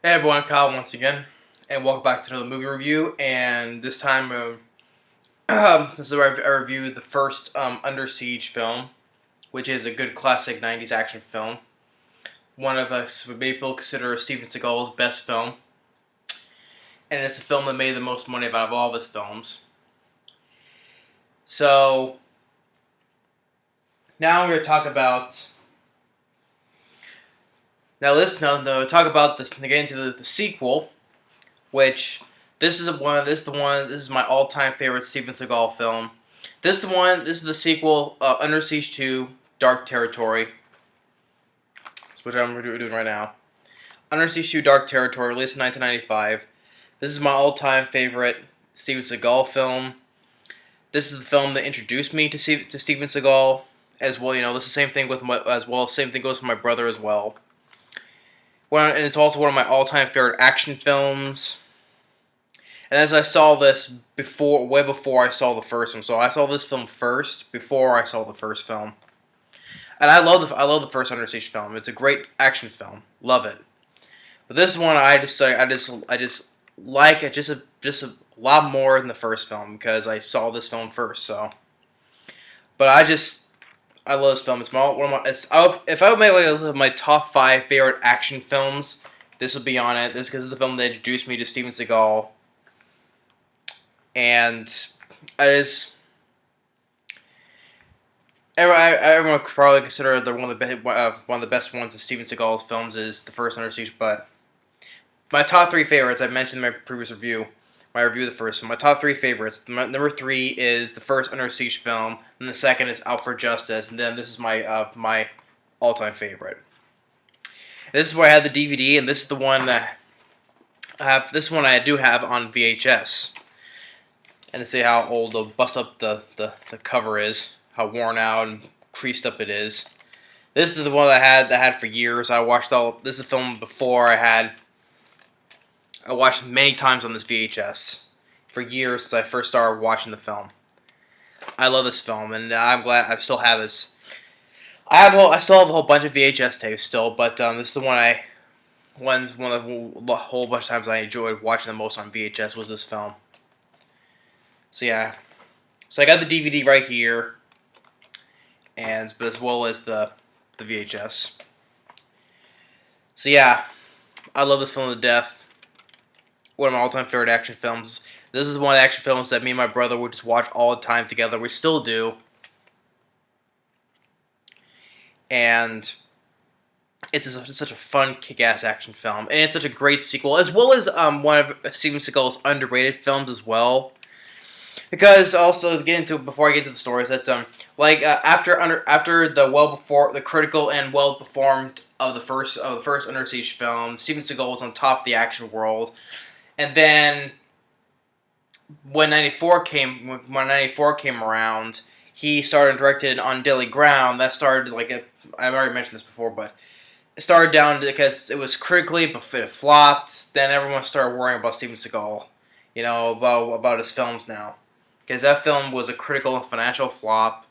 Hey everyone, Kyle once again, and welcome back to another movie review. And this time, since I reviewed the first Under Siege film, which is a good classic '90s action film, one of us people consider Steven Seagal's best film, and it's the film that made the most money out of all of his films. So now I'm going to talk about. Now listen, talk about this. Get into the sequel, which this is my all-time favorite Steven Seagal film. This is the sequel, Under Siege 2: Dark Territory, which I'm doing right now. Under Siege 2: Dark Territory, released in 1995. This is my all-time favorite Steven Seagal film. This is the film that introduced me to Steven Seagal as well. This is the same thing Same thing goes for my brother as well. And it's also one of my all-time favorite action films. And as I saw this way before I saw the first one, so I saw this film first before I saw the first film. And I love the first Under Siege film. It's a great action film, love it. But this one I just like it just a lot more than the first film because I saw this film first. So, but I love this film. It's if I would make like my top 5 favorite action films, this would be on it. This is because of the film that introduced me to Steven Seagal, and everyone could probably consider one of the best ones of Steven Seagal's films is the first Under Siege. But my top 3 favorites I mentioned in my previous review. My review of the first one. My top 3 favorites. Number 3 is the first Under Siege film, and the second is Out for Justice, and then this is my all-time favorite. This is where I had the DVD, and this is the one that I do have on VHS. And to see how old the bust up the cover is, how worn out and creased up it is. This is the one that I had for years. This is a film before I watched many times on this VHS for years since I first started watching the film. I love this film, and I'm glad I still have this. I still have a whole bunch of VHS tapes still, but this is the one of the whole bunch of times I enjoyed watching the most on VHS was this film. So yeah, so I got the DVD right here, but as well as the VHS. So yeah, I love this film to death. One of my all-time favorite action films. This is one of the action films that me and my brother would just watch all the time together. We still do. And it's such a fun, kick-ass action film. And it's such a great sequel, as well as one of Steven Seagal's underrated films as well. Because also, before I get into the stories, that after the critical and well-performed of the first Under Siege film, Steven Seagal was on top of the action world. And then when '94 came around, he started directed On Daily Ground. That started I've already mentioned this before, but it started down because it was critically, but it flopped. Then everyone started worrying about Steven Seagal, about his films now, because that film was a critical and financial flop,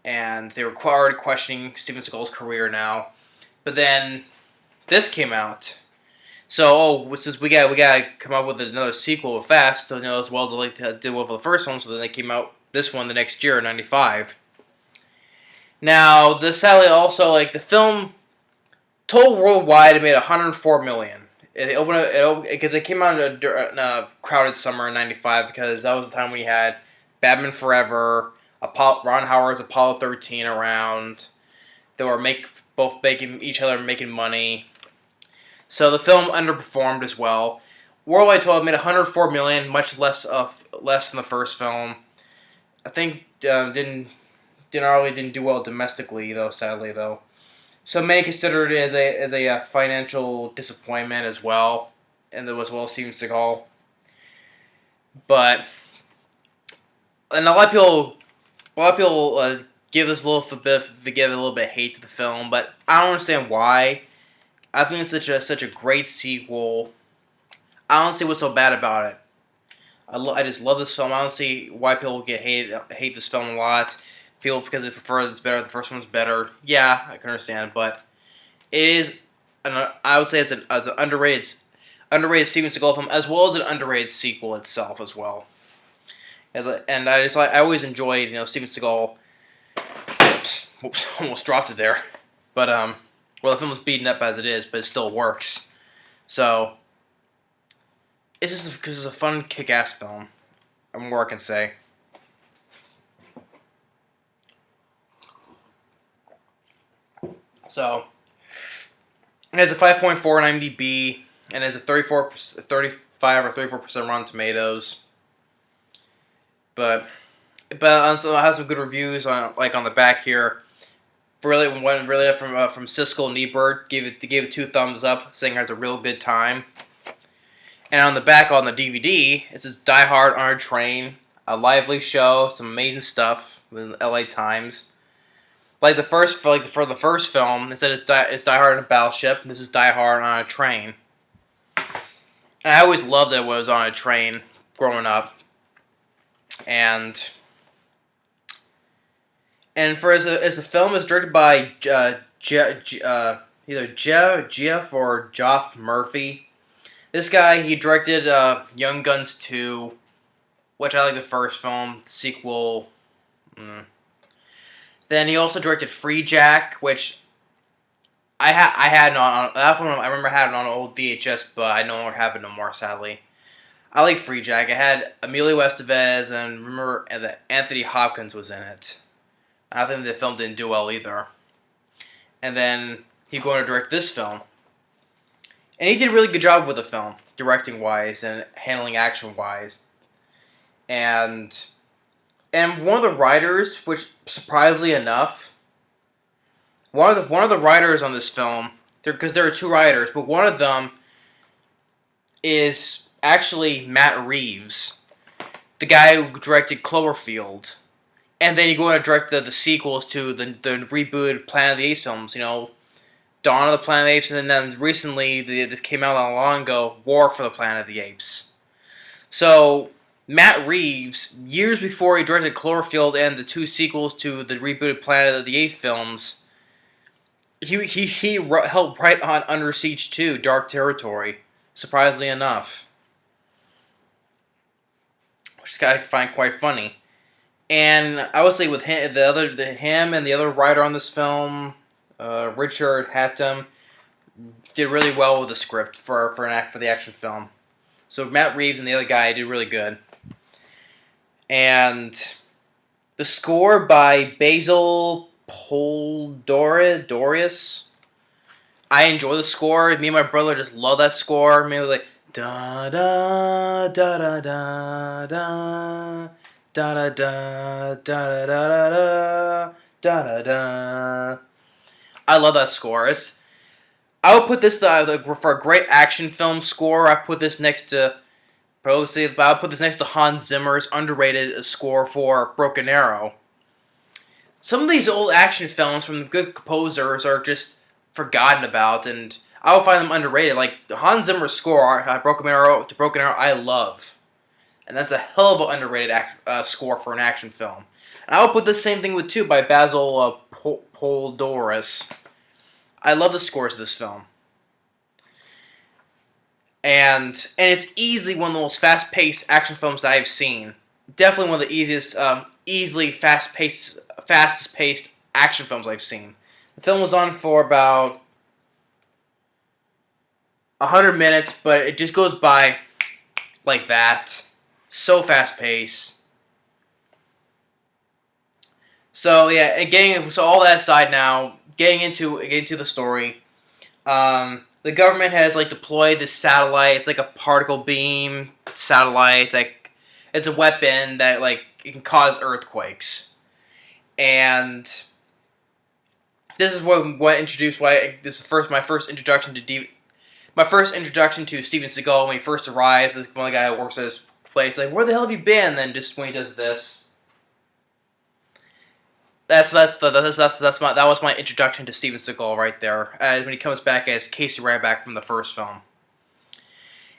and they were already questioning Steven Seagal's career now. But then this came out. So, since we gotta come up with another sequel fast, as well as like to do with the first one, so then they came out this one the next year, '95. Now, sadly also, the film total worldwide, it made $104 million. Because it came out in a crowded summer in '95, because that was the time when you had Batman Forever, Ron Howard's Apollo 13 around. They were making money. So the film underperformed as well. Worldwide total made $104 million, much less than the first film. I think didn't do well domestically though, sadly though. So many consider it as a financial disappointment as well, and as well as Steven Seagal. And a lot of people give this a little bit of hate to the film, but I don't understand why. I think it's such a great sequel. I don't see what's so bad about it. I just love this film. I don't see why people hate this film a lot. People because they prefer it's better. The first one's better. Yeah, I can understand, but it is I would say it's an underrated Steven Seagal film, as well as an underrated sequel itself as well. And I always enjoyed Steven Seagal. Oops, almost dropped it there, but well, the film was beaten up as it is, but it still works. So it's just because it's a fun, kick-ass film. More I can say. So it has a 5.4 on IMDb and has a 35 or 34% Rotten Tomatoes. But also it has some good reviews on the back here. Really from Siskel and Ebert gave it 2 thumbs up, saying it has a real good time. And on the back on the DVD, it says Die Hard on a Train, a lively show, some amazing stuff with the LA Times. For the first film, they said it's Die Hard on a battleship, and this is Die Hard on a train. And I always loved it when it was on a train growing up. And for as a film, it's directed by either Geoff or Geoff Murphy. This guy, he directed Young Guns 2, which I like the first film. The sequel. Then he also directed Free Jack, which I had on that one. I remember having it on an old VHS, but I no longer have it no more, sadly. I like Free Jack. It had Emilio Estevez and remember that Anthony Hopkins was in it. I think the film didn't do well either. And then he's going to direct this film. And he did a really good job with the film, directing-wise and handling action-wise. And one of the writers, which surprisingly enough, one of the writers on this film, because there are 2 writers, but one of them is actually Matt Reeves, the guy who directed Cloverfield. And then you go and direct the sequels to the rebooted Planet of the Apes films, Dawn of the Planet of the Apes, and then recently, this came out not long ago, War for the Planet of the Apes. So, Matt Reeves, years before he directed Cloverfield and the 2 sequels to the rebooted Planet of the Apes films, he helped write on Under Siege 2, Dark Territory, surprisingly enough. Which I find quite funny. And I would say with him and the other writer on this film, Richard Hatem, did really well with the script for the action film. So Matt Reeves and the other guy did really good. And the score by Basil Poledouris. I enjoy the score. Me and my brother just love that score. Maybe like da da da da da da. Da da da da da da da da da. I love that score. I would put this for a great action film score. I put this next to Hans Zimmer's underrated score for Broken Arrow. Some of these old action films from good composers are just forgotten about, and I would find them underrated. Like Hans Zimmer's score, Broken Arrow, I love. And that's a hell of an underrated score for an action film. And I would put the same thing with 2 by Basil Poledouris. I love the scores of this film. And it's easily one of the most fast-paced action films that I've seen. Definitely one of the easily fastest-paced action films I've seen. The film was on for about 100 minutes, but it just goes by like that. So fast-paced. So yeah, and all that aside now, getting into the story. The government has deployed this satellite. It's like a particle beam satellite. It's a weapon that it can cause earthquakes. And this is what introduced why this is my first introduction to Steven Seagal when he first arrives. This one guy who works at his place, where the hell have you been? And then just when he does this, that was my introduction to Steven Seagal right there. When he comes back as Casey Ryback from the first film,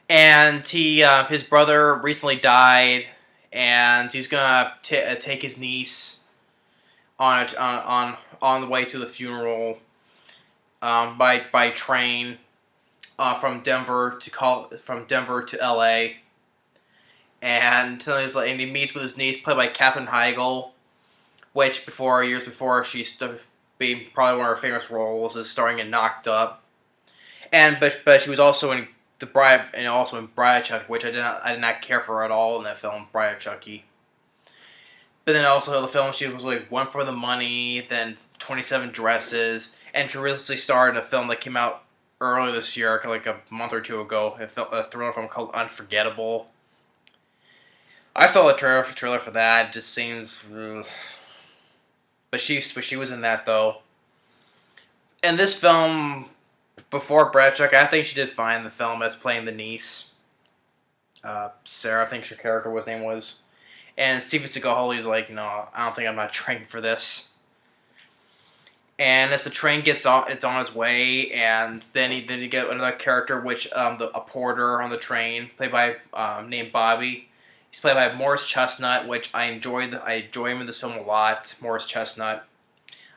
and his brother recently died, and he's gonna take his niece on the way to the funeral, by train from Denver to L.A. And he meets with his niece, played by Katherine Heigl, which years before, she's being probably one of her famous roles is starring in Knocked Up, but she was also in the Bride and also in Bride of Chucky, which I did not care for at all in that film, Bride of Chucky. But then also the film, she was like One for the Money, then 27 Dresses, and she recently starred in a film that came out earlier this year, like a month or two ago, a thriller film called Unforgettable. I saw the trailer for that. It just seems, but she was in that though. And this film, before Brad Chuck, I think she did fine in the film as playing the niece. Sarah, I think her character name was. And Steven Seagal, he's like, I don't think I'm not trained for this. And as the train it's on its way, and then you get another character, which a porter on the train, played by named Bobby. He's played by Morris Chestnut, which I enjoy him in this film a lot. Morris Chestnut,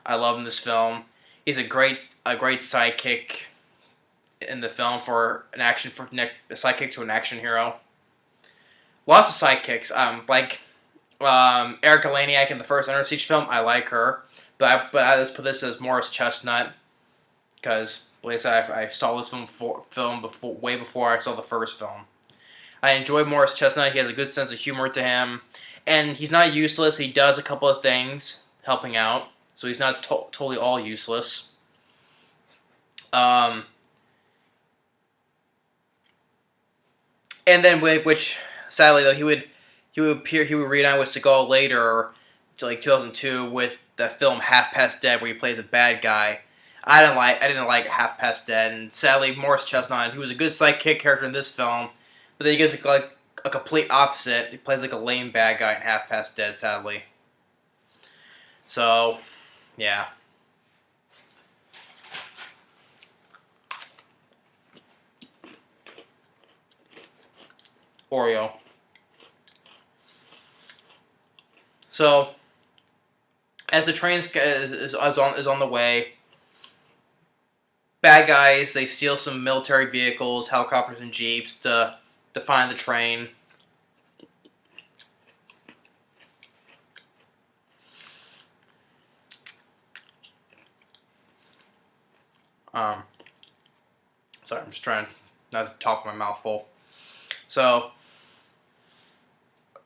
I love him in this film. He's a great sidekick in the film for a sidekick to an action hero. Lots of sidekicks. Like Erica Laniak in the first Under Siege film, I like her. But I just put this as Morris Chestnut because, like I said, I saw this film way before I saw the first film. I enjoy Morris Chestnut. He has a good sense of humor to him, and he's not useless. He does a couple of things helping out, so he's not totally all useless. And then which sadly though he would reunite with Seagal later, to like 2002 with the film Half Past Dead, where he plays a bad guy. I didn't like Half Past Dead, and sadly Morris Chestnut, who was a good sidekick character in this film, but then he gets like a complete opposite. He plays like a lame bad guy in Half Past Dead, sadly. So, yeah. Oreo. So, as the train is on the way, bad guys, they steal some military vehicles, helicopters and jeeps to find the train. Sorry, I'm just trying not to talk with my mouth full. So,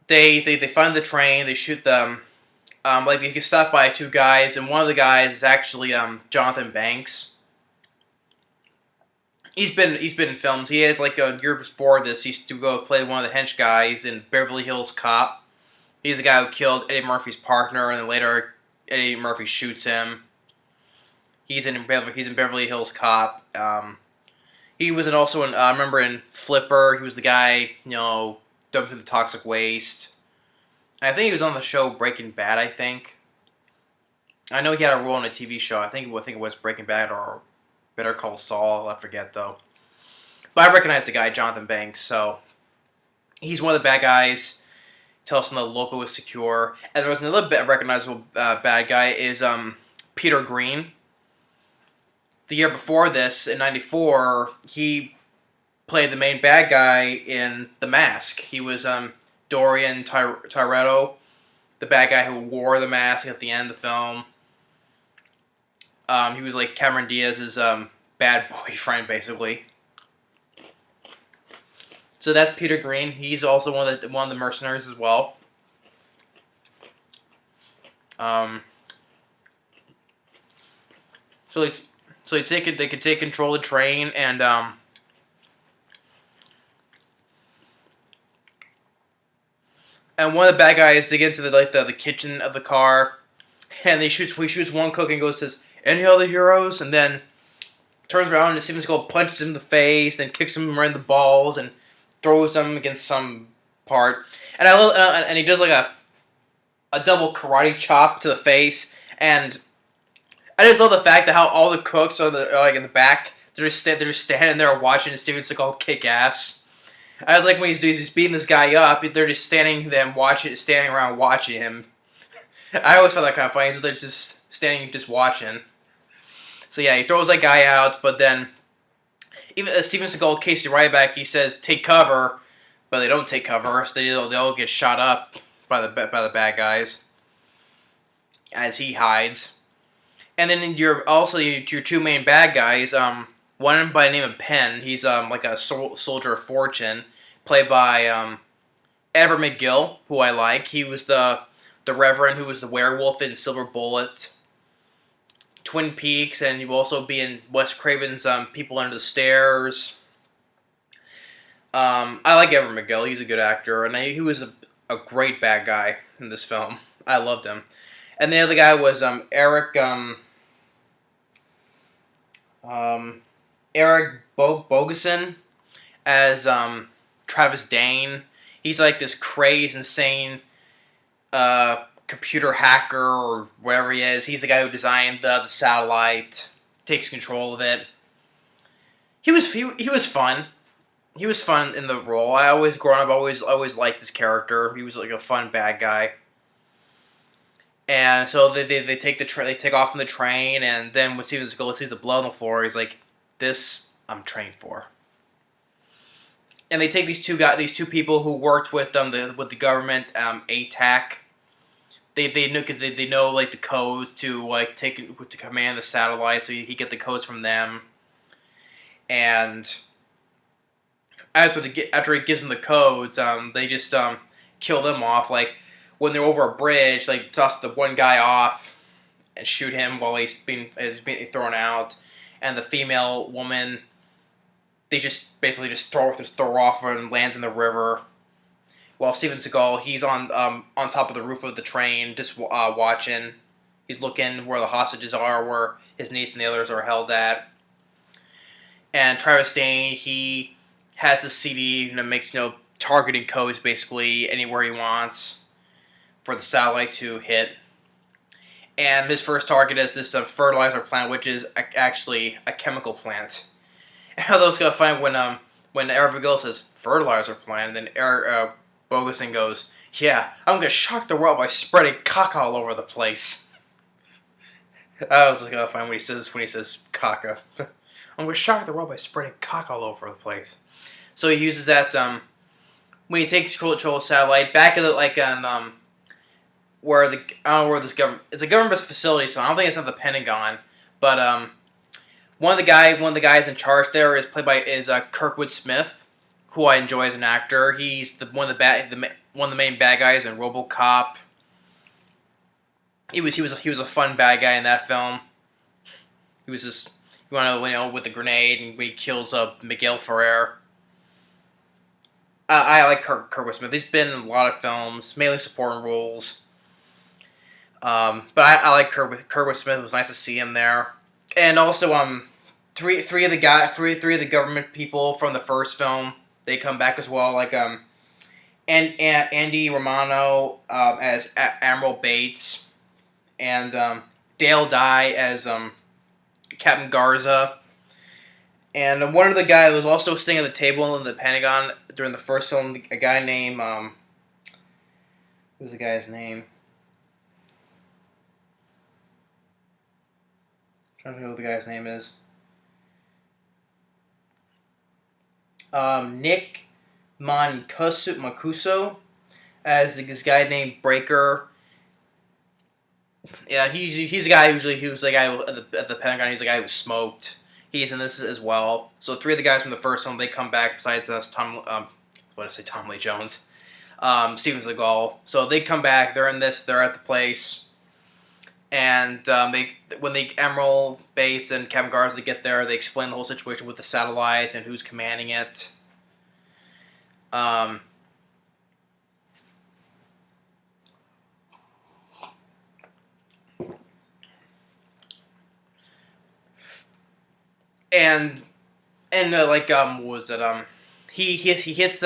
they find the train, they shoot them. Like they get stopped by two guys, and one of the guys is actually Jonathan Banks. He's been in films. He has like a year before this. He used to go play one of the hench guys in Beverly Hills Cop. He's the guy who killed Eddie Murphy's partner, and then later Eddie Murphy shoots him. He's in Beverly Hills Cop. He was also in I remember in Flipper. He was the guy dumped in the toxic waste. I think he was on the show Breaking Bad, I think. I know he had a role in a TV show. I think it was Breaking Bad or Better Call Saul. I forget, though. But I recognize the guy, Jonathan Banks, so he's one of the bad guys. Tells him the local is secure. And there was another recognizable bad guy is Peter Greene. The year before this, in 94, he played the main bad guy in The Mask. He was Dorian Tyretto, the bad guy who wore the mask at the end of the film. He was like Cameron Diaz's bad boyfriend, basically. So that's Peter Greene. He's also one of the mercenaries as well. So they could take control of the train and one of the bad guys, they get into the kitchen of the car, and he shoots one cook and says, "Any other heroes?" And then turns around and Steven Seagal punches him in the face and kicks him right in the balls and throws him against some part. And and he does like a double karate chop to the face. And I just love the fact that how all the cooks are like in the back. They're just standing there watching Steven Seagal kick ass. I was like when he's beating this guy up, they're just standing around watching him. I always felt that kind of funny. So they're just standing, just watching. So yeah, he throws that guy out, but then even Steven Seagal, Casey Ryback, he says take cover, but they don't take cover, so they all get shot up by the bad guys as he hides. And then your two main bad guys. One by the name of Penn. He's like a soldier of fortune, played by Everett McGill, who I like. He was the Reverend who was the werewolf in Silver Bullet, Twin Peaks, and he will also be in Wes Craven's People Under the Stairs. I like Everett McGill. He's a good actor, and he was a great bad guy in this film. I loved him. And the other guy was Eric Bogosian as Travis Dane. He's like this crazed, insane computer hacker or whatever he is. He's the guy who designed the satellite, takes control of it. He was fun. He was fun in the role. I always liked his character. He was like a fun bad guy. And so they take off on the train, and then when Steven Seagal sees the blood on the floor, he's like, "This I'm trained for." And they take these two people who worked with with the government, ATAC. They know because they know like the codes to like to command the satellite, so he get the codes from them. And after he gives them the codes, they just kill them off. Like when they're over a bridge, like toss the one guy off and shoot him while he's being thrown out, and the female woman, they just basically throw her off and lands in the river. While Steven Seagal, he's on top of the roof of the train, just watching. He's looking where the hostages are, where his niece and the others are held at. And Travis Dane, he has the CD, makes targeting codes basically anywhere he wants for the satellite to hit. And his first target is this fertilizer plant, which is actually a chemical plant. And how those gonna find when Everett McGill says fertilizer plant, and then Bogosian goes, "Yeah, I'm gonna shock the world by spreading caca all over the place." I was gonna find when he says caca. I'm gonna shock the world by spreading caca all over the place. So he uses that when he takes control of satellite back at it where I don't know where this government. It's a government facility, so I don't think it's at the Pentagon. But one of the guys in charge there is Kurtwood Smith, who I enjoy as an actor. He's one of the main bad guys in RoboCop. He was a fun bad guy in that film. He was just with the grenade, and he kills Miguel Ferrer. I like Kurtwood Smith. He's been in a lot of films, mainly supporting roles. But I like Kurtwood Smith. It was nice to see him there. And also, three of the government people from the first film, they come back as well. Like Andy Romano as Admiral Bates, and Dale Dye as Captain Garza. And one of the guys was also sitting at the table in the Pentagon during the first film. A guy named what was the guy's name? I'm trying to think what the guy's name is. Nick Mancuso as this guy named Breaker. Yeah, he's a guy he was the guy at the Pentagon. He's the guy who smoked. He's in this as well. So three of the guys from the first one, they come back. Besides us, Tom Lee Jones, Steven Seagal. So they come back. They're in this. They're at the place, and when the Admiral Bates and Captain Garza get there, they explain the whole situation with the satellite and who's commanding it. What was it? He hits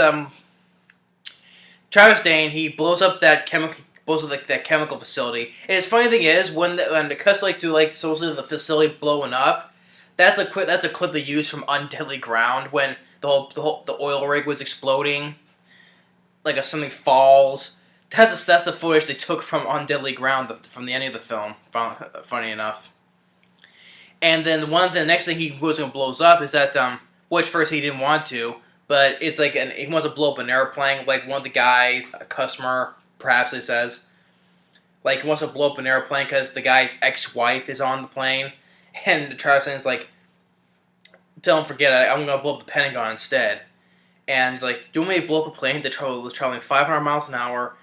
Travis Dane. He blows up that chemical facility. And his funny thing is when it cuts to supposedly the facility blowing up, that's a clip they used from Undeadly Ground when the oil rig was exploding. Like if something falls. That's the footage they took from Undeadly Ground from the end of the film. Funny enough. And then the next thing he goes and blows up is that which first he didn't want to, but it's like he wants to blow up an airplane. Like one of the guys, a customer, perhaps he says, like he wants to blow up an airplane because the guy's ex-wife is on the plane, and Travis is like, tell him forget it. I'm gonna blow up the Pentagon instead. And like, do you want me to blow up a plane that's traveling 500 miles an hour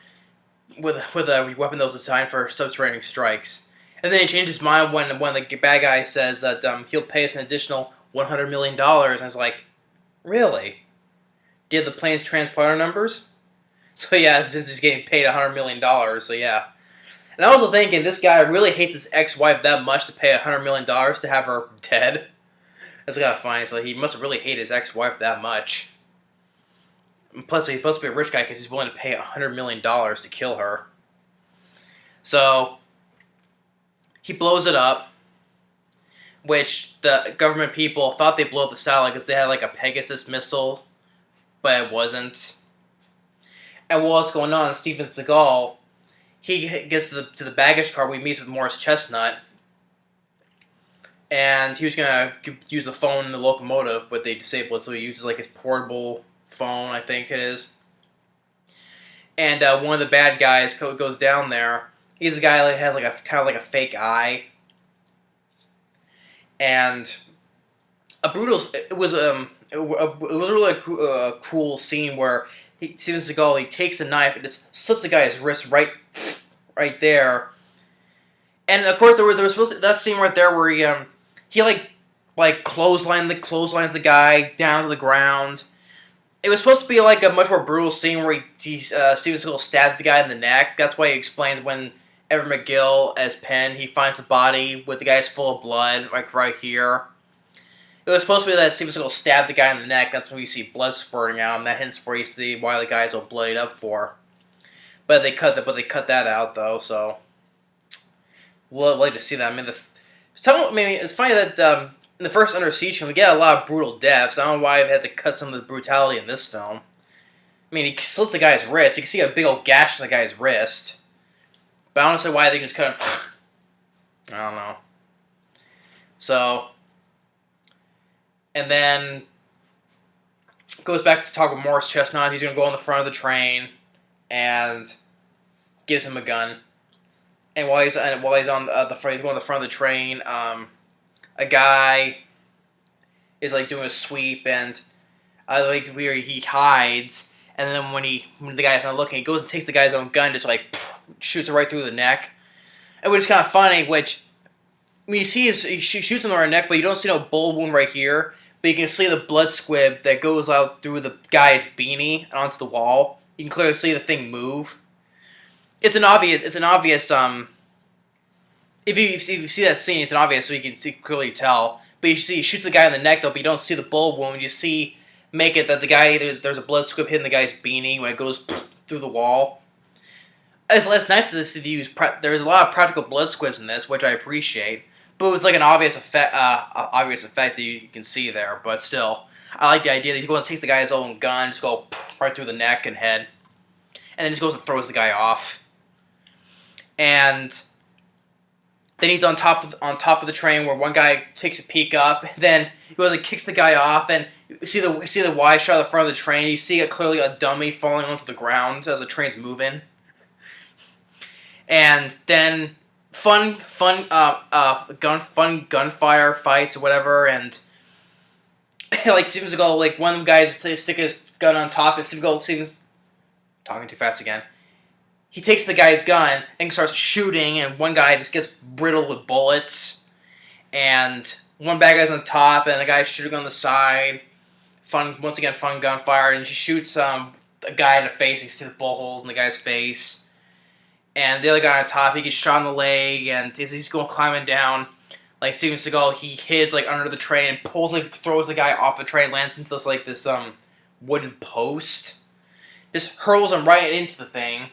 with a weapon that was designed for subterranean strikes? And then he changed his mind when the bad guy says that he'll pay us an additional $100 million. And I was like, really? Do you have the plane's transponder numbers? So yeah, since he's getting paid $100 million, so yeah. And I was also thinking, this guy really hates his ex-wife that much to pay $100 million to have her dead. That's kind of funny. So he must really hate his ex-wife that much. And plus, he's supposed to be a rich guy because he's willing to pay $100 million to kill her. So he blows it up, which the government people thought they blew up the satellite because they had like a Pegasus missile, but it wasn't. And while it's going on, Steven Seagal, he gets to the baggage car where he meets with Morris Chestnut, and he was going to use the phone in the locomotive, but they disabled it, so he uses like his portable phone, I think it is. And one of the bad guys goes down there. He's a guy that has like a kind of like a fake eye, and it was a really cool scene where Steven Seagal, he takes the knife and just slits the guy's wrist right there. And of course there was supposed to, that scene right there where he clotheslines the guy down to the ground. It was supposed to be like a much more brutal scene where Steven Seagal stabs the guy in the neck. That's why he explains when Everett McGill as Penn, he finds the body with the guy's full of blood, like right here. It was supposed to be that Steven Seagal stabbed the guy in the neck. That's when you see blood spurting out, and that hints where you see why the guy's all bloodied up for. But they cut that out though. So we'll like to see that. I mean, it's funny that in the first Under Siege film we get a lot of brutal deaths. I don't know why I've had to cut some of the brutality in this film. I mean, he slits the guy's wrist. You can see a big old gash in the guy's wrist. But I don't know why they just cut him. I don't know. So, and then goes back to talk with Morris Chestnut. He's gonna go on the front of the train and gives him a gun. And while he's on the front, he's going on the front of the train. A guy is like doing a sweep, and like where he hides, and then when the guy's not looking, he goes and takes the guy's own gun, just like shoots it right through the neck. And which is kind of funny, which when you see he shoots him in the neck, but you don't see no bullet wound right here, but you can see the blood squib that goes out through the guy's beanie and onto the wall. You can clearly see the thing move. It's an obvious. If you see that scene, it's an obvious, so you can clearly tell. But you see, he shoots the guy in the neck, though, but you don't see the bullet wound. You see, make it that the guy, there's a blood squib hitting the guy's beanie when it goes through the wall. It's nice to see use. There's a lot of practical blood squibs in this, which I appreciate. But it was like an obvious effect that you can see there. But still, I like the idea that he goes and takes the guy's own gun, just go right through the neck and head, and then just goes and throws the guy off. And then he's on top of the train where one guy takes a peek up, and then he goes and kicks the guy off, and you see the wide shot of the front of the train. You see clearly a dummy falling onto the ground as the train's moving. And then fun gunfire fights or whatever, and like Steven Seagal, like one of them guys stick his gun on top, and Steven's talking too fast again. He takes the guy's gun and starts shooting, and one guy just gets brittled with bullets, and one bad guy's on top, and the guy's shooting on the side. Fun gunfire, and she shoots a guy in the face. You see the bullet holes in the guy's face. And the other guy on top, he gets shot in the leg, and he's going climbing down. Like Steven Seagal, he hits like under the train and throws the guy off the train, lands into this wooden post, just hurls him right into the thing.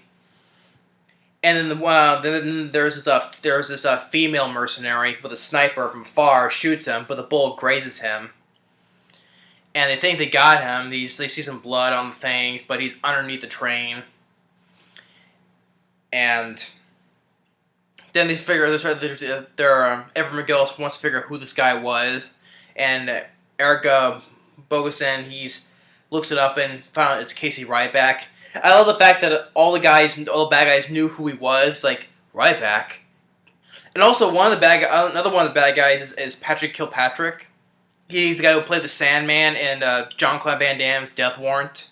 And then there's this female mercenary with a sniper from far, shoots him, but the bullet grazes him. And they think they got him. They see some blood on the things, but he's underneath the train. And then they figure Everett McGill wants to figure out who this guy was, and Eric Bogosian looks it up and found out it's Casey Ryback. I love the fact that all the bad guys knew who he was, like Ryback. And also another one of the bad guys is Patrick Kilpatrick. He's the guy who played the Sandman in Jean-Claude Van Damme's Death Warrant.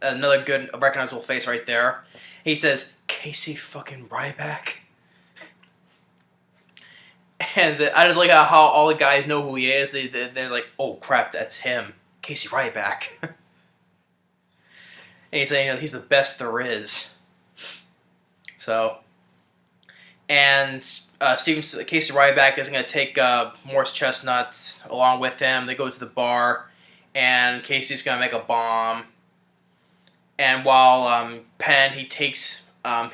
Another good recognizable face right there. He says, Casey fucking Ryback. And I just like how all the guys know who he is. They're like, oh crap, that's him. Casey Ryback. And he's saying, he's the best there is. So, and Casey Ryback is going to take Morris Chestnut along with him. They go to the bar, and Casey's going to make a bomb. And while Penn, he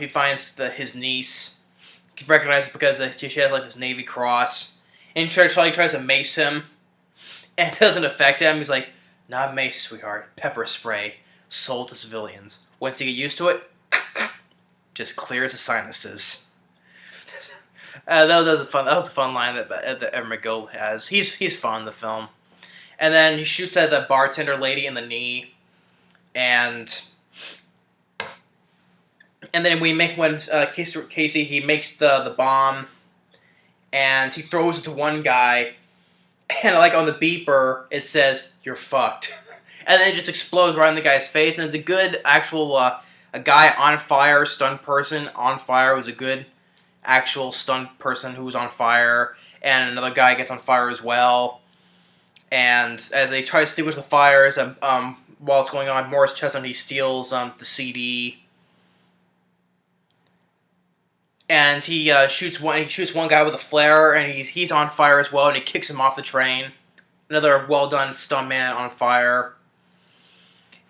finds his niece. He recognizes because she has like this Navy cross. And he tries to mace him, and it doesn't affect him. He's like, not mace, sweetheart. Pepper spray, sold to civilians. Once you get used to it, just clears the sinuses. That was a fun line that Everett McGill has. He's fun in the film. And then he shoots at the bartender lady in the knee, and then Casey he makes the bomb, and he throws it to one guy, and like on the beeper it says you're fucked, and then it just explodes right in the guy's face, and it's a good actual a guy on fire, stunned person on fire was a good actual stunned person who was on fire, and another guy gets on fire as well. And as they try to extinguish the fires, while it's going on, Morris Chestnut he steals the CD, and he shoots one guy with a flare, and he's on fire as well, and he kicks him off the train. Another well done stuntman on fire.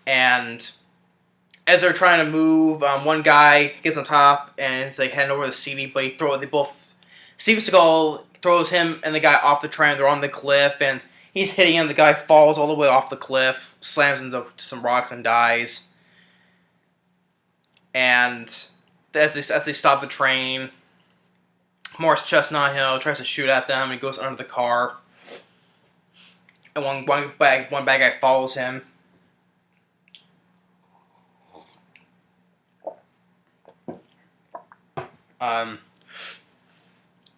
And as they're trying to move, one guy gets on top and it's like heading over the CD, but Steven Seagal throws him and the guy off the train. They're on the cliff, and he's hitting him. The guy falls all the way off the cliff, slams into some rocks, and dies. And as they stop the train, Morris Chestnut, tries to shoot at them. And he goes under the car, and one bad guy follows him.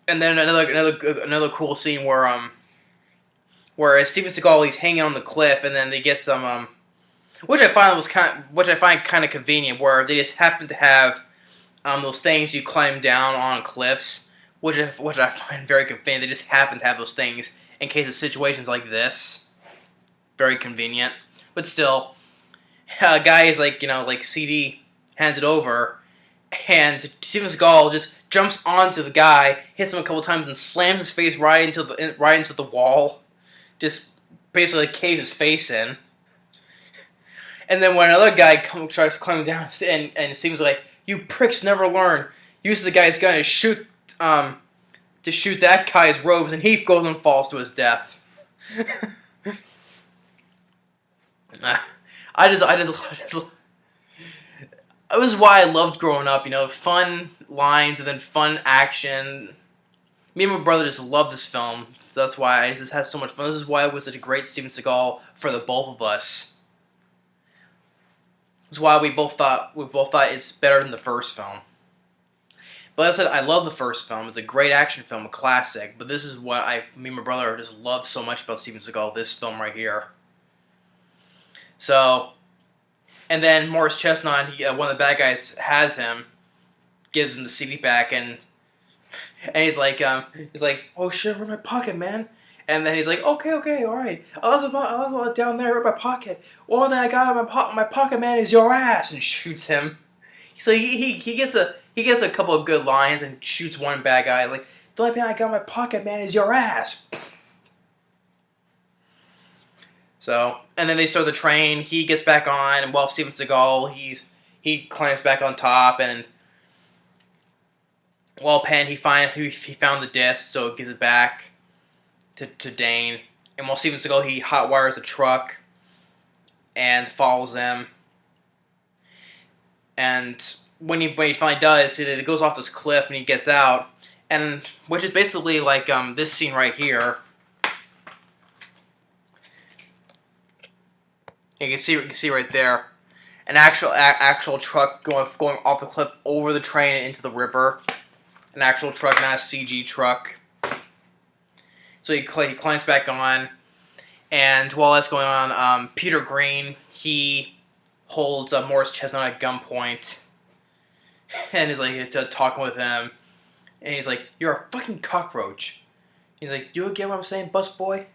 And then another cool scene where Steven Seagal he's hanging on the cliff, and then they get some which I find kind of convenient, where they just happen to have those things you climb down on cliffs, which I find very convenient. They just happen to have those things in case of situations like this. Very convenient, but still, a guy is like CD hands it over, and Steven Seagal just jumps onto the guy, hits him a couple times, and slams his face right into the wall. Just basically caves his face in. And then when another guy tries to climb down, and Steven's like, "You pricks never learn." Uses the guy's gun to shoot that guy's robes, and he goes and falls to his death. That was why I loved growing up, fun lines and then fun action. Me and my brother just love this film, so that's why it just has so much fun. This is why it was such a great Steven Seagal for the both of us. That's why we both thought it's better than the first film. But as I said, I love the first film. It's a great action film, a classic. But this is what me and my brother just loved so much about Steven Seagal, this film right here. So, and then Morris Chestnut, one of the bad guys has him, gives him the CD back, and he's like, "Oh shit, where's my pocket, man?" And then he's like, "Okay, all right. I was down there in my pocket. All that I got in my pocket, man, is your ass," and shoots him. So he gets a couple of good lines and shoots one bad guy like, "The only thing I got in my pocket, man, is your ass." So, and then they start the train. He gets back on, and while Steven Seagal, he climbs back on top, and while Penn, he found the disc, so gives it back to Dane. And while Steven Seagal, he hotwires a truck and follows them. And when he finally does, it goes off this cliff and he gets out, and which is basically like this scene right here. You can see right there, an actual truck going off the cliff over the train and into the river. An actual truck, not a CG truck. So he climbs back on, and while that's going on, Peter Greene, he holds Morris Chestnut at gunpoint, and is like talking with him, and he's like, "You're a fucking cockroach." He's like, "Do you get what I'm saying, busboy?"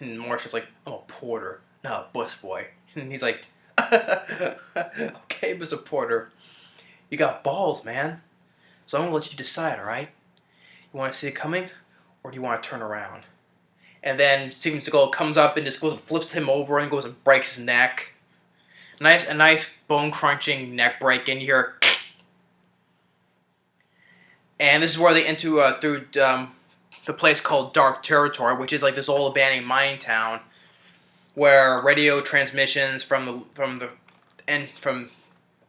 And Morris is like, "I'm a porter, not a busboy." And he's like, "Okay, Mr. Porter, you got balls, man. So I'm gonna let you decide, all right? You want to see it coming, or do you want to turn around?" And then Steven Seagal comes up and just goes and flips him over and goes and breaks his neck. A nice bone crunching neck break in here. And this is where they enter through the place called Dark Territory, which is like this old abandoned mining town, where radio transmissions from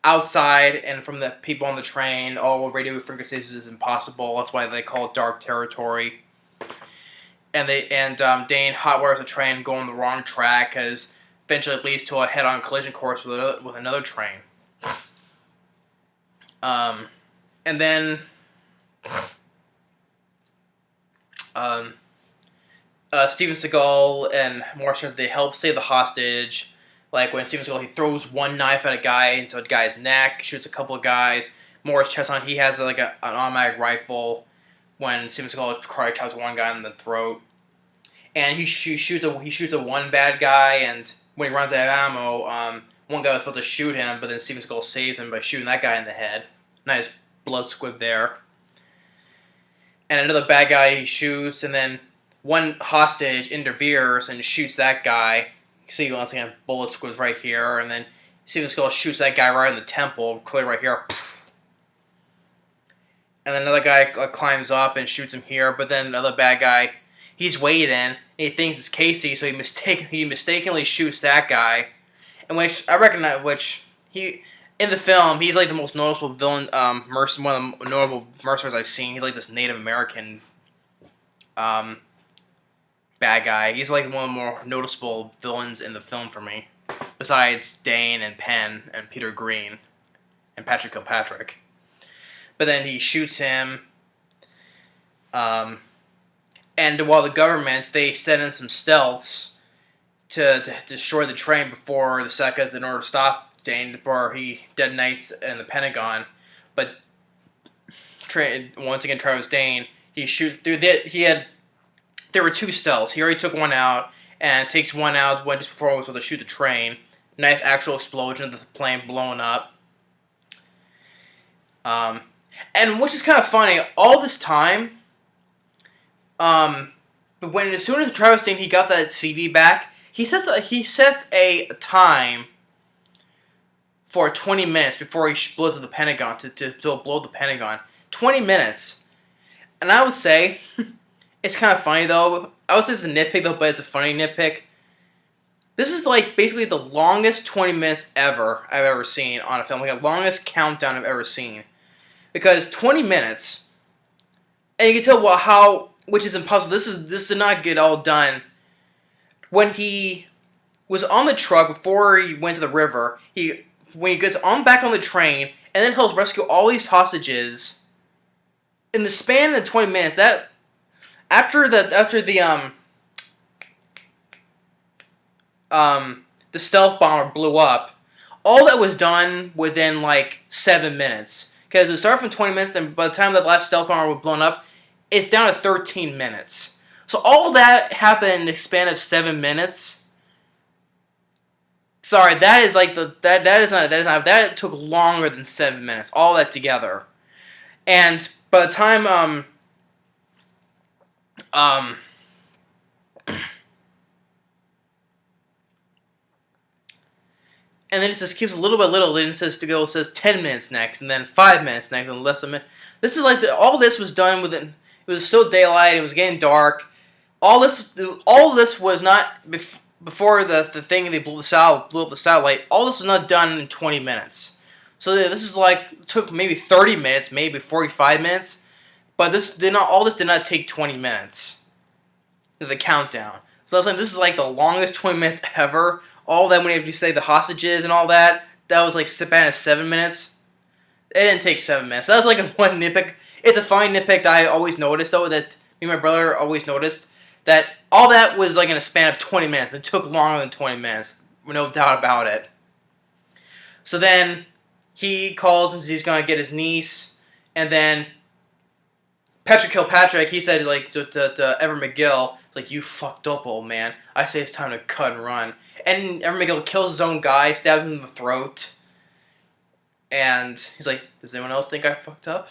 outside and from the people on the train, all radio frequencies is impossible. That's why they call it Dark Territory. And Dane hotwires the train going the wrong track, because eventually it leads to a head-on collision course with another train. And then Steven Seagal and Morris, they help save the hostage. Like when Steven Seagal, he throws one knife at a guy into a guy's neck, shoots a couple of guys. Morris Chestnut, he has like an automatic rifle. When Steven Seagal karate chops one guy in the throat, and he shoots a one bad guy, and when he runs out of ammo, one guy was supposed to shoot him, but then Steven Seagal saves him by shooting that guy in the head. Nice blood squib there. And another bad guy he shoots, and then one hostage interferes and shoots that guy. You see once again bullet squibs right here, and then Steven Seagal shoots that guy right in the temple, clearly right here. And then another guy climbs up and shoots him here, but then another bad guy, he's waiting, and he thinks it's Casey, so he mistakenly shoots that guy, in which I recognize, in the film, he's like the most noticeable villain, one of the notable mercenaries I've seen. He's like this Native American bad guy. He's like one of the more noticeable villains in the film for me, besides Dane and Penn and Peter Greene and Patrick Kilpatrick. But then he shoots him, and while the government, they send in some stealths to destroy the train before the Seccas in order to stop Dane before he detonates in the Pentagon. But once again, Travis Dane, there were two stealths. He already took one out, and takes one out just before he was supposed to shoot the train. Nice actual explosion of the plane blowing up. And which is kind of funny, all this time, as soon as Travis Dane, he got that CD back, he sets a time for 20 minutes before he blows up the Pentagon, to blow the Pentagon. 20 minutes. And I would say, it's kind of funny though, I would say it's a nitpick though, but it's a funny nitpick. This is like basically the longest 20 minutes I've ever seen on a film, like the longest countdown I've ever seen. Because 20 minutes, and you can tell which is impossible. This did not get all done. When he was on the truck before he went to the river, when he gets back on the train, and then he'll rescue all these hostages. In the span of 20 minutes, that after the stealth bomber blew up, all that was done within like 7 minutes. Because it started from 20 minutes, then by the time that last stealth bomber was blown up, it's down to 13 minutes. So all that happened in the span of 7 minutes. Sorry, that took longer than 7 minutes. All that together. And by the time and then it just keeps a little by little. Then it says 10 minutes next, and then 5 minutes next, and less than a minute. This is like all this was done within. It was still daylight. It was getting dark. All this was not before the thing they blew up the satellite. All this was not done in 20 minutes. So this is like took maybe 30 minutes, maybe 45 minutes, but all this did not take 20 minutes. The countdown. So I was like, this is like the longest 20 minutes ever. All that when you say the hostages and all that, that was like span of 7 minutes. It didn't take 7 minutes. That was like a one nitpick. It's a fine nitpick that I always noticed though, that me and my brother always noticed, that all that was like in a span of 20 minutes. It took longer than 20 minutes. No doubt about it. So then he calls and says he's gonna get his niece, and then Kilpatrick, he said like to Everett McGill, like, you fucked up, old man. I say it's time to cut and run. And Everett McGill kills his own guy, stabs him in the throat. And he's like, does anyone else think I fucked up?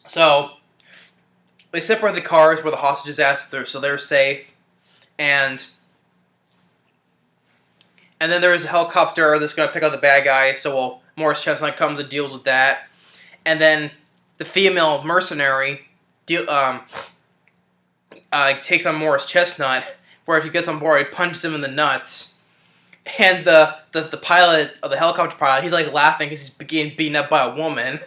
So they separate the cars where the hostages at, so they're safe. And then there's a helicopter that's going to pick up the bad guy, so Morris Chestnut comes and deals with that. And then the female mercenary takes on Morris Chestnut, where if he gets on board, he punches him in the nuts. And the pilot, the helicopter pilot, he's like laughing because he's getting beaten up by a woman.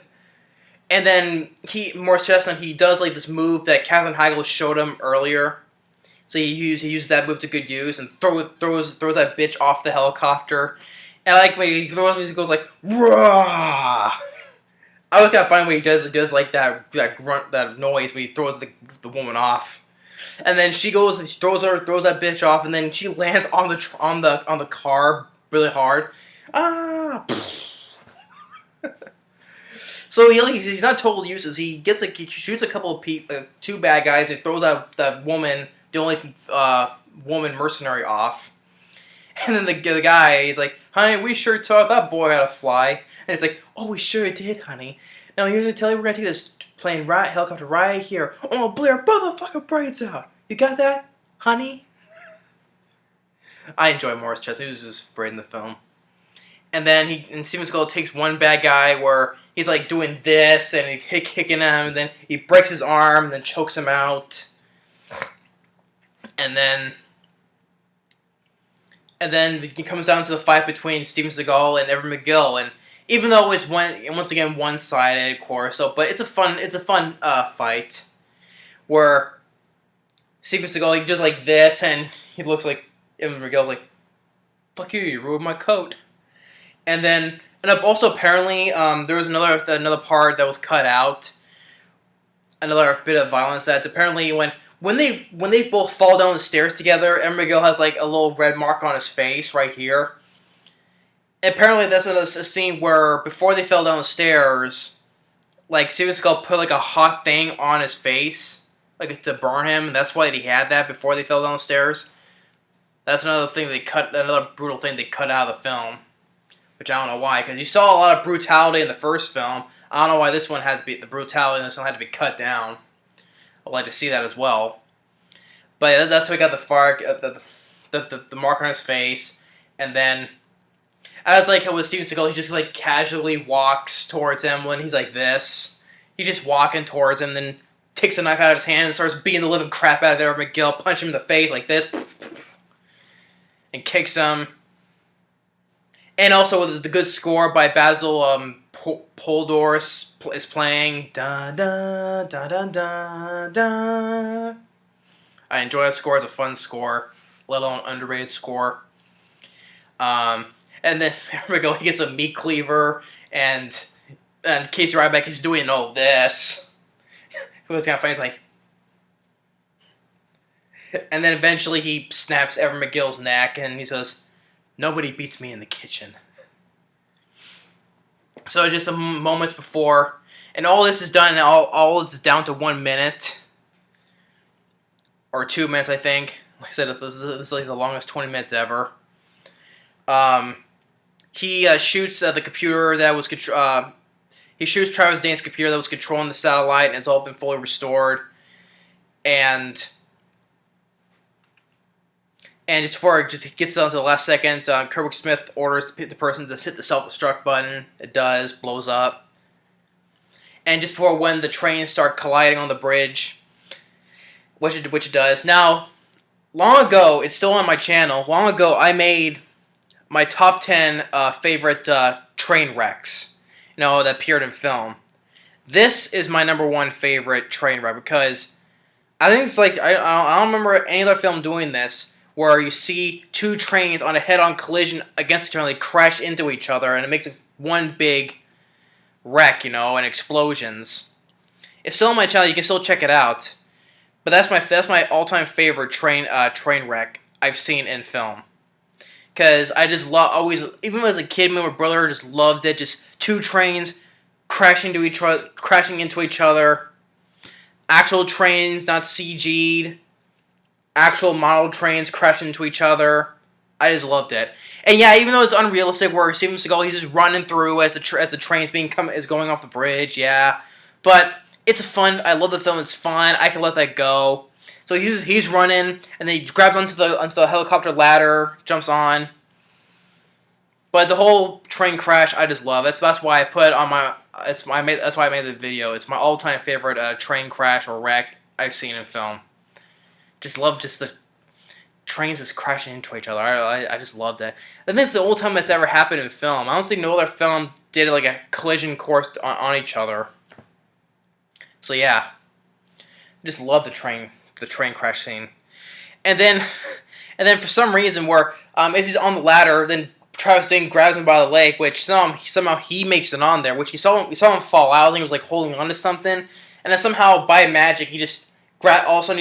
And then Morris Chestnut, he does like this move that Katherine Heigl showed him earlier. So he uses that move to good use and throws that bitch off the helicopter. And I like when he goes like, "Rah!" I was kind of funny when he does like that grunt, that noise when he throws the woman off. And then she goes and she throws that bitch off, and then she lands on the car really hard. Ah. So he's not total useless. He shoots a couple of two bad guys. And throws that woman, the only woman mercenary, off. And then the guy, he's like, honey, we sure taught that boy how to fly. And it's like, oh, we sure did, honey. Now here's to tell you, we're gonna take this helicopter right here. Oh, Blair, motherfucking brains out. You got that, honey? I enjoy Morris Chestnut. He was just great in the film. And then Steven Seagal takes one bad guy where he's like doing this and he's kicking him, and then he breaks his arm and then chokes him out. And then it comes down to the fight between Steven Seagal and Everett McGill, and even though it's once again one-sided, of course, but it's a fun fight where Steven Seagal, he does like this, and he looks like Everett McGill's like, "Fuck you, you ruined my coat." And also apparently there was another part that was cut out, another bit of violence that's apparently when they both fall down the stairs together, Everett McGill has like a little red mark on his face right here. And apparently that's a scene where before they fell down the stairs, like Steven Seagal put like a hot thing on his face, like to burn him. And that's why he had that before they fell down the stairs. That's another brutal thing they cut out of the film, which I don't know why, because you saw a lot of brutality in the first film. I don't know why the brutality in this one had to be cut down. I'd like to see that as well. But yeah, that's how we got the mark on his face. And then I was like how with Steven Seagal, he just like casually walks towards him when he's like this. He's just walking towards him, then takes a knife out of his hand and starts beating the living crap out of Everett McGill, punch him in the face like this, and kicks him. And also with the good score by Basil Poledouris is playing. Da da da da da da. I enjoy that score. It's a fun score, let alone underrated score. And then he gets a meat cleaver, and Casey Ryback is doing all this. It was kind of funny. It's like, and then eventually he snaps Everett McGill's neck, and he says, "Nobody beats me in the kitchen." So just some moments before, and all this is done, and all it's down to 1 minute or 2 minutes, I think. Like I said, this is like the longest 20 minutes ever. He shoots the computer that was he shoots Travis Dane's computer that was controlling the satellite, and it's all been fully restored. And just before it gets down to the last second, Kurtwood Smith orders the person to hit the self-destruct button. It does, blows up. And just before when the trains start colliding on the bridge, which it does. Now, long ago, it's still on my channel. Long ago, I made my top 10 favorite train wrecks, that appeared in film. This is my number one favorite train wreck because I think it's like I don't remember any other film doing this where you see two trains on a head-on collision against each other, they crash into each other, and it makes one big wreck, and explosions. It's still on my channel. You can still check it out. But that's my all-time favorite train wreck I've seen in film. Because I just always, even as a kid, me and my brother just loved it. Just two trains crashing into each other. Actual trains, not CG'd. Actual model trains crashing into each other. I just loved it. And yeah, even though it's unrealistic, where Steven Seagal, he's just running through as the train's going off the bridge. Yeah, but it's fun. I love the film. It's fun. I can let that go. So he's running, and then he grabs onto the helicopter ladder, jumps on. But the whole train crash, I just love. That's why I put it on my. That's why I made the video. It's my all-time favorite train crash or wreck I've seen in film. Just love the trains just crashing into each other. I just loved it. I think it's the only time that's ever happened in film. I don't think no other film did like a collision course on each other. So yeah, just love the train crash scene. And then for some reason, where as he's on the ladder, then Travis Dane grabs him by the leg, which somehow he makes it on there. Which we saw him fall out. I think he was like holding on to something, and then somehow by magic he just all of a sudden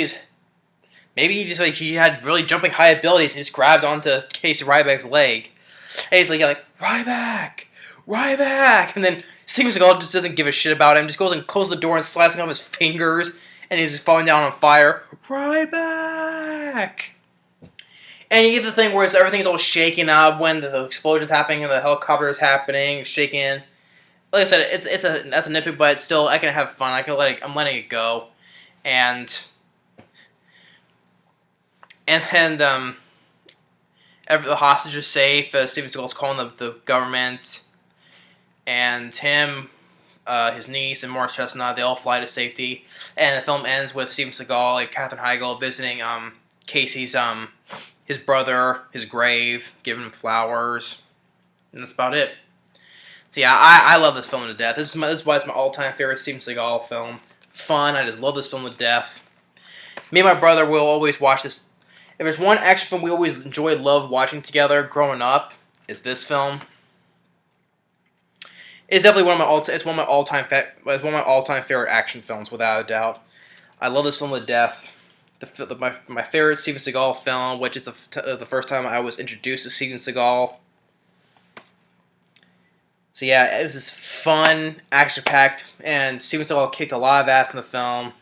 he had really jumping high abilities and just grabbed onto Casey Ryback's leg. And he's like Ryback, and then Steven Seagal just doesn't give a shit about him. Just goes and closes the door and slicing off his fingers, and he's just falling down on fire. Ryback. And you get the thing where everything's all shaking up when the explosion's happening and the helicopter is happening, shaking. Like I said, that's a nitpick, but still, I can have fun. I'm letting it go, and the hostage is safe. Steven Seagal's calling the government, and him, his niece, and Morris Chestnut, they all fly to safety. And the film ends with Steven Seagal and Katherine Heigl visiting Casey's his brother, his grave, giving him flowers, and that's about it. So yeah, I love this film to death. This is why it's my all-time favorite Steven Seagal film. Fun, I just love this film to death. Me and my brother will always watch this. If there's one action film we always loved watching together growing up, is this film. It's definitely one of my all-time favorite action films, without a doubt. I love this film to death. My favorite Steven Seagal film, which is the first time I was introduced to Steven Seagal. So yeah, it was just fun, action-packed, and Steven Seagal kicked a lot of ass in the film.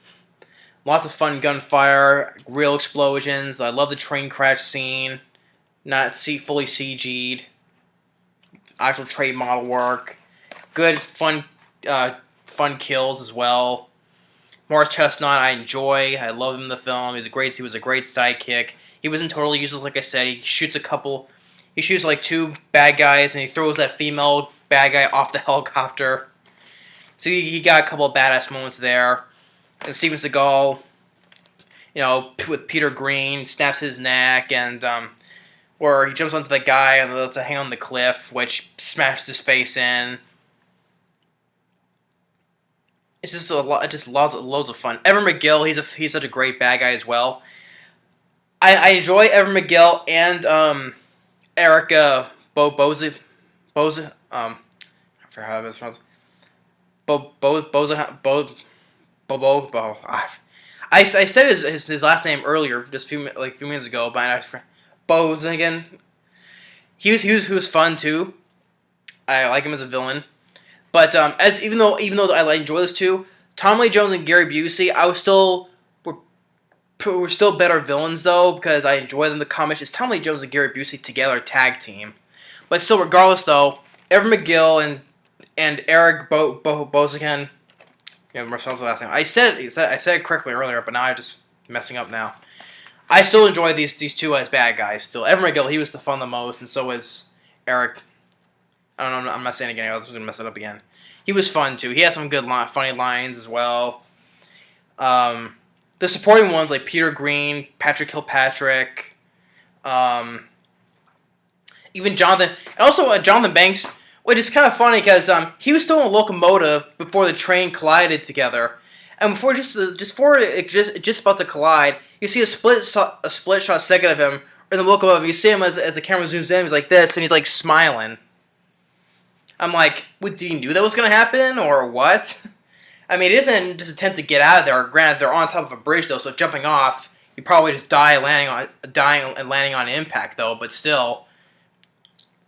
Lots of fun gunfire, real explosions. I love the train crash scene, not fully CG'd. Actual trade model work. Good, fun kills as well. Morris Chestnut, I enjoy. I love him in the film. He was a great sidekick. He wasn't totally useless, like I said. He shoots like two bad guys, and he throws that female bad guy off the helicopter. So he got a couple of badass moments there. And Steven Seagal, with Peter Greene, snaps his neck, and where he jumps onto the guy and lets him hang on the cliff, which smashes his face in. It's just loads of fun. Everett McGill, he's such a great bad guy as well. I enjoy Everett McGill and Eric Bogosian. I forgot how it's pronounced. I said his last name earlier, just a few minutes ago, but I forgot. Bogosian. He was fun too. I like him as a villain. But even though I enjoy this too, Tom Lee Jones and Gary Busey, we're still better villains though, because I enjoy them in the comics. It's Tom Lee Jones and Gary Busey together, tag team. But still, regardless though, Everett McGill and Eric Bogosian, Marcel's last name. I said it correctly earlier, but now I'm just messing up now. I still enjoy these two as bad guys. Still, Everett McGill, he was the fun the most, and so was Eric. I don't know. I'm not saying it again. I was going to mess it up again. He was fun too. He had some good funny lines as well. The the supporting ones like Peter Greene, Patrick Kilpatrick, even Jonathan, and also Jonathan Banks, which is kind of funny because he was still in a locomotive before the train collided together, and before just about to collide, you see a split shot second of him in the locomotive. You see him as the camera zooms in, he's like this, and he's like smiling. I'm like, what, do you knew that was gonna happen or what? I mean, it isn't just attempt to get out of there. Granted, they're on top of a bridge though, so jumping off, you probably just dying and landing on impact though. But still,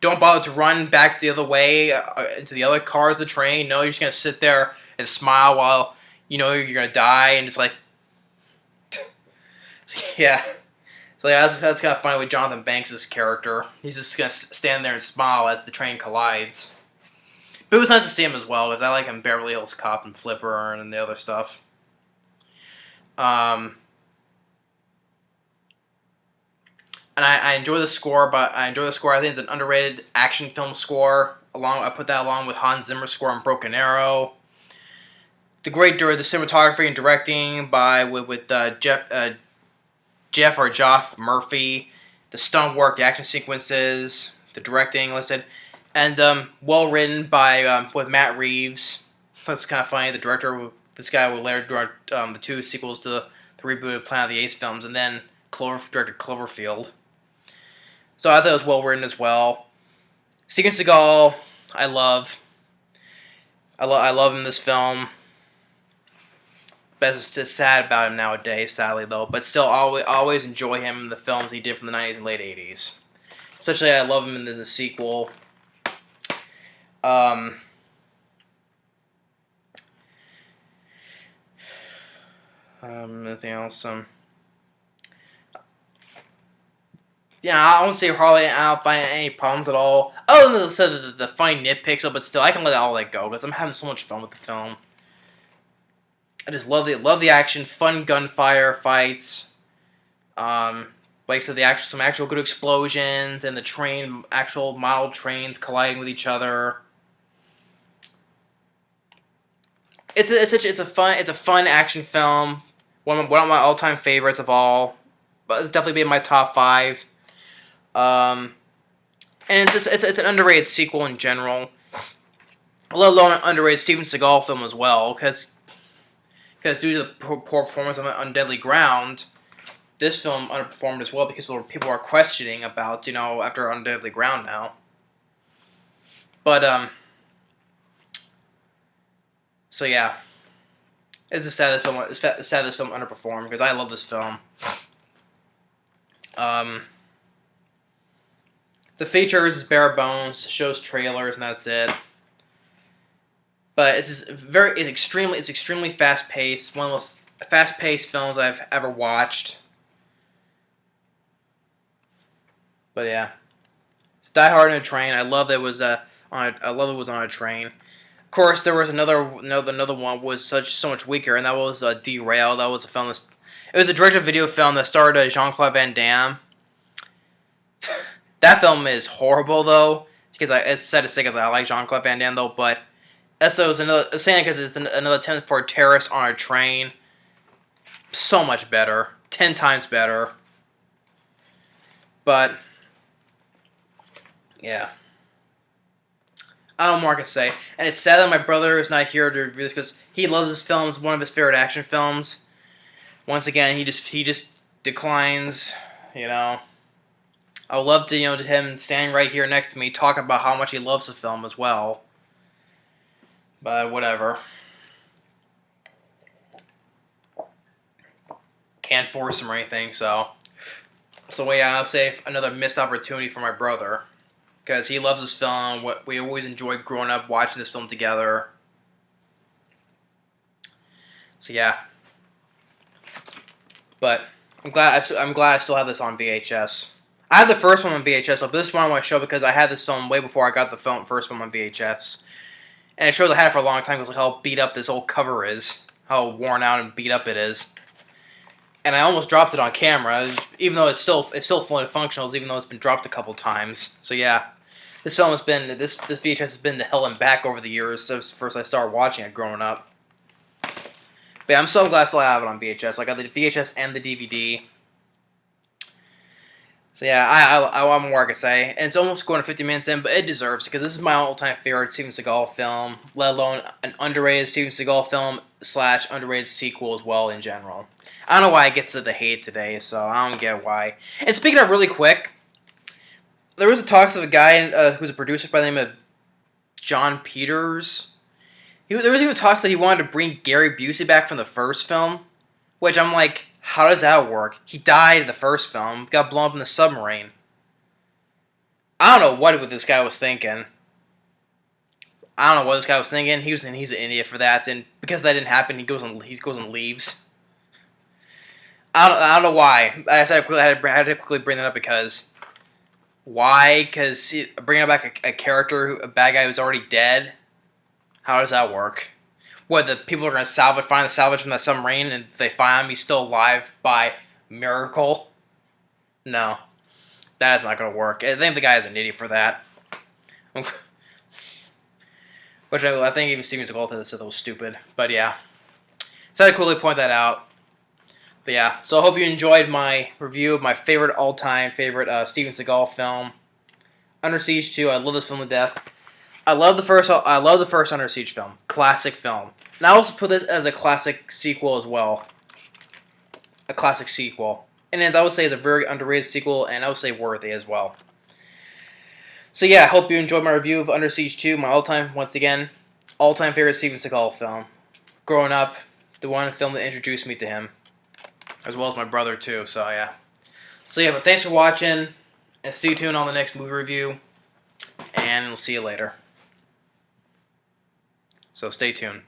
don't bother to run back the other way into the other cars of the train. No, you're just gonna sit there and smile while you know you're gonna die, and just like, yeah. So yeah, that's kind of funny with Jonathan Banks' character. He's just gonna stand there and smile as the train collides. But it was nice to see him as well, because I like him Beverly Hills Cop and Flipper and the other stuff. And I enjoy the score, but I think it's an underrated action film score. I put that along with Hans Zimmer's score on Broken Arrow. The cinematography and directing with Geoff Murphy. The stunt work, the action sequences, the directing listed. And well written by with Matt Reeves. That's kind of funny. The director, this guy, will later direct the 2 sequels to the rebooted Planet of the Apes films, and then directed Cloverfield. So I thought it was well written as well. Steven Seagal, I love him in this film. But it's just sad about him nowadays, sadly though. But still, always enjoy him in the films he did from the 90s and late 80s. Especially, I love him in the sequel. Anything else? Yeah, I won't say hardly. I don't find any problems at all. Other than the funny nitpicks, but still, I can let all that go because I'm having so much fun with the film. I just love the action, fun gunfire fights. Like I said, some actual good explosions and the actual model trains colliding with each other. It's a fun action film. One of my all-time favorites of all. But it's definitely been my top 5. And it's an underrated sequel in general. Let alone an underrated Steven Seagal film as well, because due to the poor performance on Deadly Ground, this film underperformed as well because people are questioning about, after On Deadly Ground now. But so yeah, it's sad this film underperformed because I love this film. The features is bare bones, shows trailers, and that's it. But it's extremely fast paced. One of the most fast paced films I've ever watched. But yeah, it's Die Hard in a Train. I love that it was on a train. Of course, there was another one was so much weaker, and that was Derail. That was a film. It was a direct-to-video film that starred Jean-Claude Van Damme. That film is horrible though, because it's sad to say because I like Jean-Claude Van Damme though, but also it's another attempt for a terrorist on a train. So much better, 10 times better. But yeah, I don't know more I can say. And it's sad that my brother is not here to review this because he loves this film. It's one of his favorite action films. Once again, he just declines. I would love to him standing right here next to me talking about how much he loves the film as well. But whatever. Can't force him or anything, so yeah, I'd say another missed opportunity for my brother. Because he loves this film. We always enjoyed growing up watching this film together. So yeah. But I'm glad I still have this on VHS. I had the first one on VHS, but this one I want to show because I had this film way before I got the first one on VHS. And it shows I had it for a long time because how beat up this old cover is. How worn out and beat up it is. And I almost dropped it on camera, even though it's still fully functional, even though it's been dropped a couple times. So yeah, this VHS has been to hell and back over the years since first I started watching it growing up. But yeah, I'm so glad I still have it on VHS. I got the VHS and the DVD. So yeah, I more I could say. And it's almost going to 50 minutes in, but it deserves it, because this is my all-time favorite Steven Seagal film, let alone an underrated Steven Seagal film / underrated sequel as well in general. I don't know why it gets to the hate today, so I don't get why. And speaking of really quick, there was a talks of a guy who's a producer by the name of John Peters. There was even talks that he wanted to bring Gary Busey back from the first film, which I'm like, how does that work? He died in the first film, got blown up in the submarine. I don't know what this guy was thinking. I don't know what this guy was thinking. He's an idiot for that, and because that didn't happen, he goes and leaves. I don't know why. I had to quickly bring that up because why? Because bringing back a character, a bad guy who's already dead. How does that work? What, the people are going to find the salvage from that submarine, and if they find him, he's still alive by miracle? No. That is not going to work. I think the guy is an idiot for that. Which I think even Steven Seagal said that was stupid. But yeah. So I had to quickly point that out. But yeah. So I hope you enjoyed my review of my all-time favorite Steven Seagal film, Under Siege 2. I love this film to death. I love the first Under Siege film. Classic film. And I also put this as a classic sequel as well. A classic sequel. And as I would say, it's a very underrated sequel, and I would say worthy as well. So yeah, I hope you enjoyed my review of Under Siege 2, my all-time favorite Steven Seagal film. Growing up, the one film that introduced me to him. As well as my brother too, so yeah. So yeah, but thanks for watching, and stay tuned on the next movie review, and we'll see you later. So stay tuned.